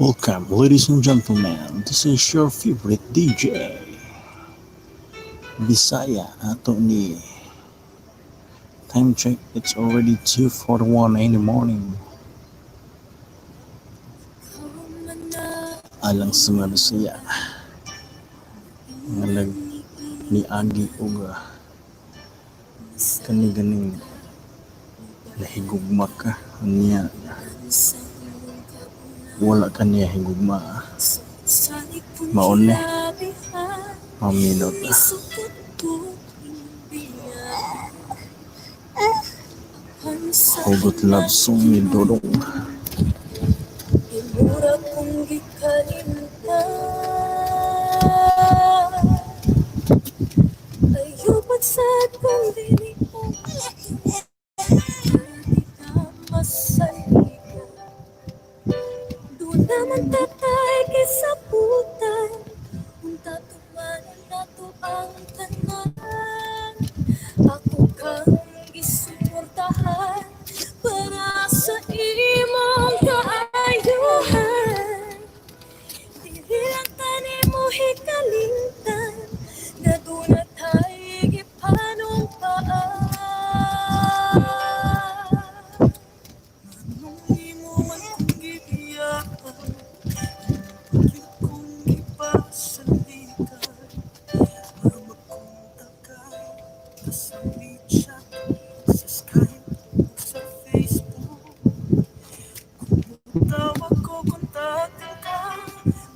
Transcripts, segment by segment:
Welcome, ladies and gentlemen. This is your favorite DJ, Bisaya ato ni. Time check, it's already 2:41 in the morning. Alang sa mga Bisaya, ngalag ni Agi Uga, kani-ganing nahigugma ka niya. Wala ka niya higugma. Maon ni, maminot na. Hugot love song ni Dodong. Imura kong gikalimtan, ayupat sad kong dili mo di ka masaligan. Doon naman tatay kisaputan, kung tatumanan na to ang tanan. Ako kang isuportahan para sa imong kaayuhan. Dili lang tani mo hikalimtan, na doon at higit panong paan. Anong di mo man kong gibiyakan, yun kong ipasalikan. Magpunta ka sa WeChat, sa Skype, sa Facebook. Kung tawag ko, kontakin ka,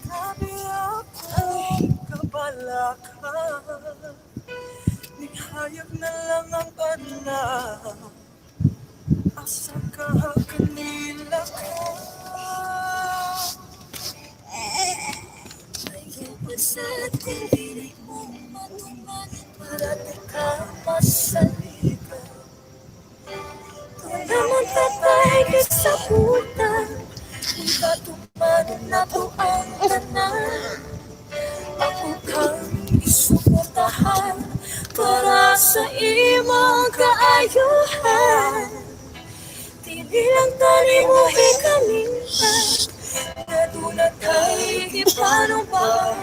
grabe ako'y kabala ka. Nihayag na lang ang anak, asa ka kanila ka. Ayupan sad kung dili mo matuman, para di ka masaligan. Kung naman tatay kisaputan, kung katumanan na to ang tanan. Ako kang isuportahan para sa imong kaayuhan. Dili lang tani mo hikalimtan, na doon at higit panong paan.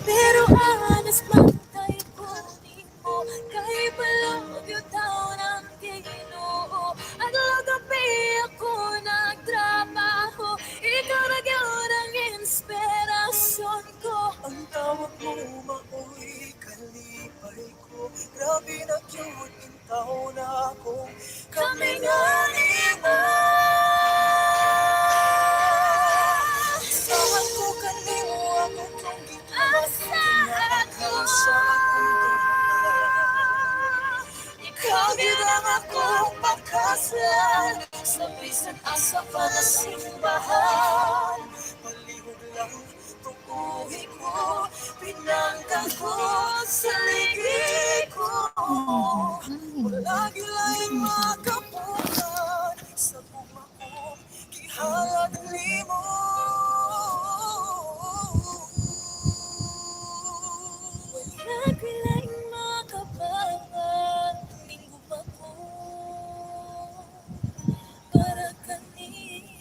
Pero anas matay ko di mo, kay balog yung taon ang Ginoo. At gabi ako nagtrabaho, ikaw na yun ang inspirasyon ko. Ang tawag mo mao'y kalipay ko, grabe na cute yung taon na akong kami nga iwan. Sawat ko kanimo ako kung asa ako sa akong ikaw ginang akong pakaslan, sa bisan asa pa na simbahan. Malihog lang tukuhin ko, pinanggang ko sa ligid ko. Palagi lang makapunan, sa buma ko kihalag limo. Palagi lang makapangan, linggo pa ko para kanino.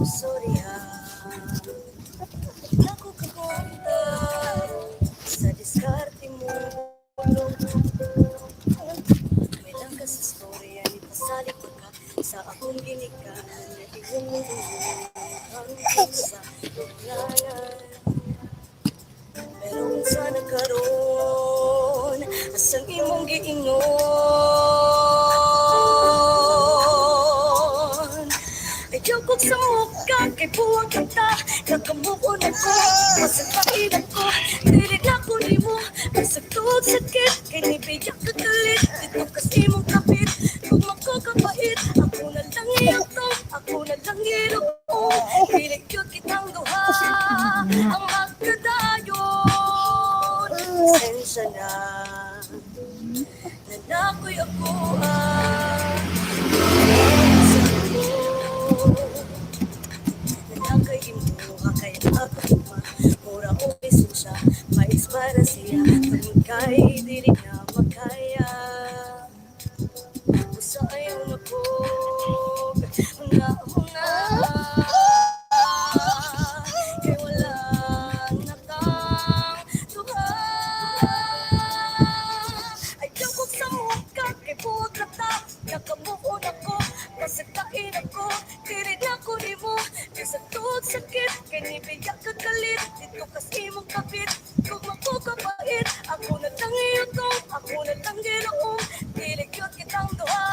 Sorry ako kapunta sa diskarte mo. May lang ka sa story, ay pasalik ka sa akong ginikaan. Naiwan mo hanggang sa tulayan. Pero minsan nagkaroon, asang imong giingon. Ay jokot sa mukha, kay Nakamuon ako, masakain ako. Dili na ko nimo, masagtog sakit. Kay nibiyak ka kalit, dito kasi mong kapit. Kung makakapait, ako na lang iyotong, ako na lang iroong. Dili yun kitang duha, ang magkadayon. Pasensya na nakoy ako nanakay imuha kaya ako mura o esensya mais para siya pagkay dili na makaya usa ayaw na po hunga kay wala nakang tuha ayaw ko sa muka kay buwag na ta nakamuon ako masagtain ako tirid na ko ni mo sa tuwag sakit kay nibiyak ka kalit dito kasi mong kapit kung makukapait ako na lang iyotong ako na lang ginoong pilig yun kitang duha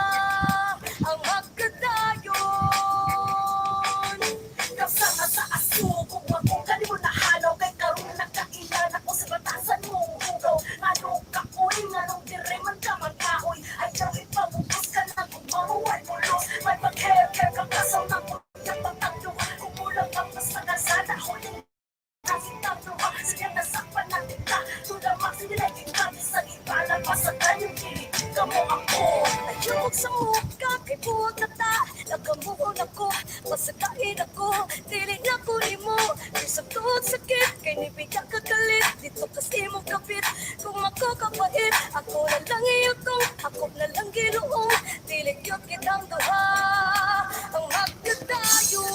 ang magkadayon kasama sa aso kung ako kani mo nahalaw kay karoon nakailan ako sa batasan mo hugaw ano kaoy nganong direman ka magkahoy ayaw ipabukos ka na kung mahuwal mulos may mag-hair-hair ka kasaw na po yung pagtatlo kung kulang ang masagasada huling nasitang luha siya nasakpan natin ka tulamang sinilagin ka sa ibala pasagan yung kilig ka mo ako ayok sa muka kay buwag na ta nagamuon ako masagain ako dili na ko ni mo sa tuwag sakit kay nibiyak ka kalit dito kasi mong kapit kung makakapait ako na lang iyotong ako na lang ginoong dili yun kitang duha ang magkadayon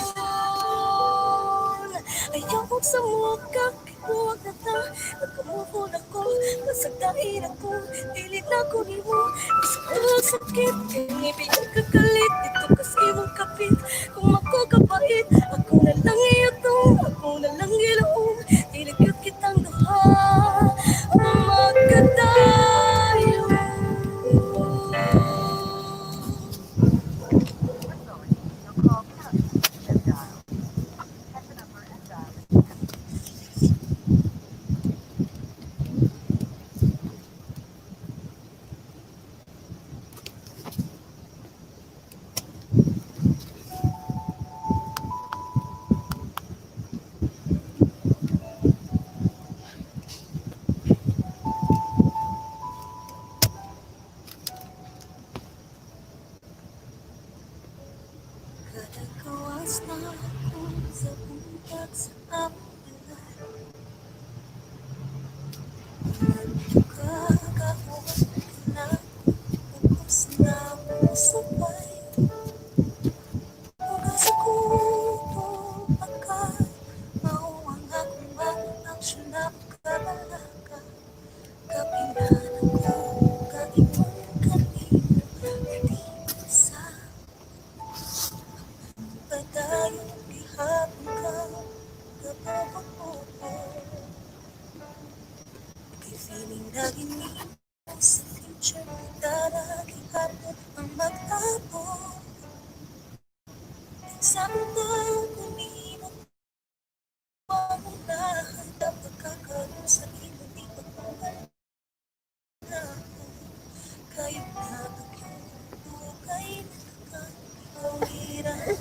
ayaw sa muka kay buwag na ta nagamuon ako masagain ako dili na ko ni mo sa tuwag sakit kay nibiyak ka kalit dito kasi mong kapit kung makakapait ako na lang iyotong ako na lang ginoong dili yun kitang duha ang magkadayon Kadagawas na ako sa buntag sa ambulan Nagkakawag na bukos na musabay Huwag sa kuto pagka mauwang akong manang siya na kabalaga Kapinan ako kaimong kanino Hindi sa Pagdayong gihapon ka Kapapag-upo May feeling na ginip Sa future kita na gihapon Ang magtapon Nagsambang kumino Pangunahan na pagkakaroon sa ilo Di pagkuhan na ako Kayo na pag-iupo Kayo na nakakawiran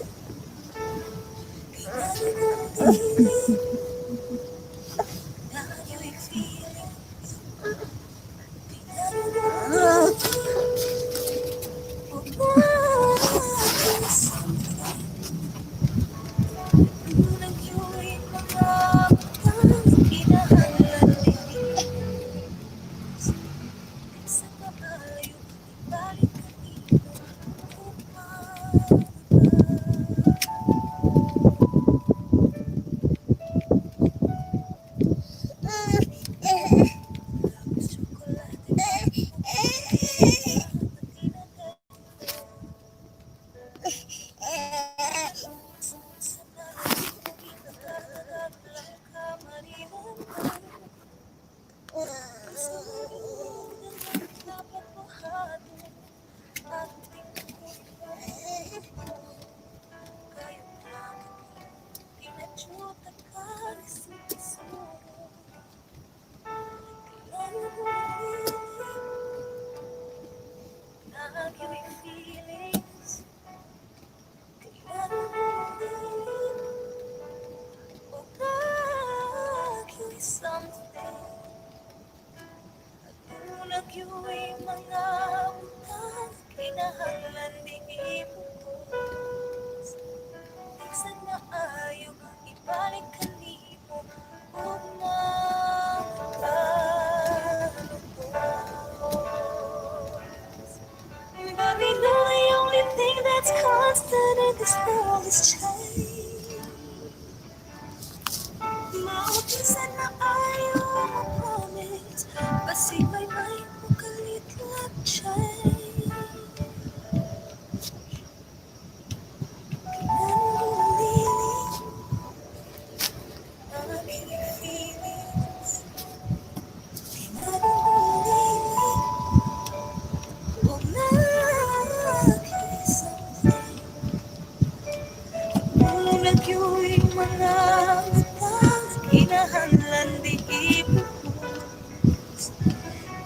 nagyo'y mga utang, kinahanglan di ipupos. Minsan na ayaw ibalik kanimo, huwag magkalungkot. Baby, know the only thing that's constant in this world is change. Minsan na ayaw mag-promise, kasi may pukalit lang change.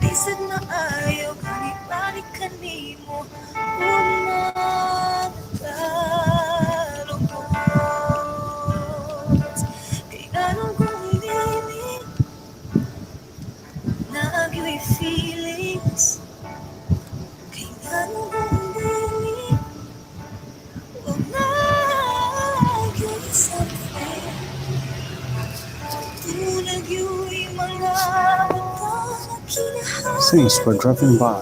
Isip na ayaw balik kanimo, umagkalungkot. Kay ganun kong hinihiling na agi'y feelings. Kay ganun kong hinihiling umag'y something. Tunag yu'y mga utang kinahanglan. Thanks for dropping by.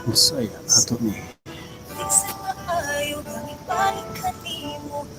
Masaya ato ni. Minsan na ayaw ibalik kanimo,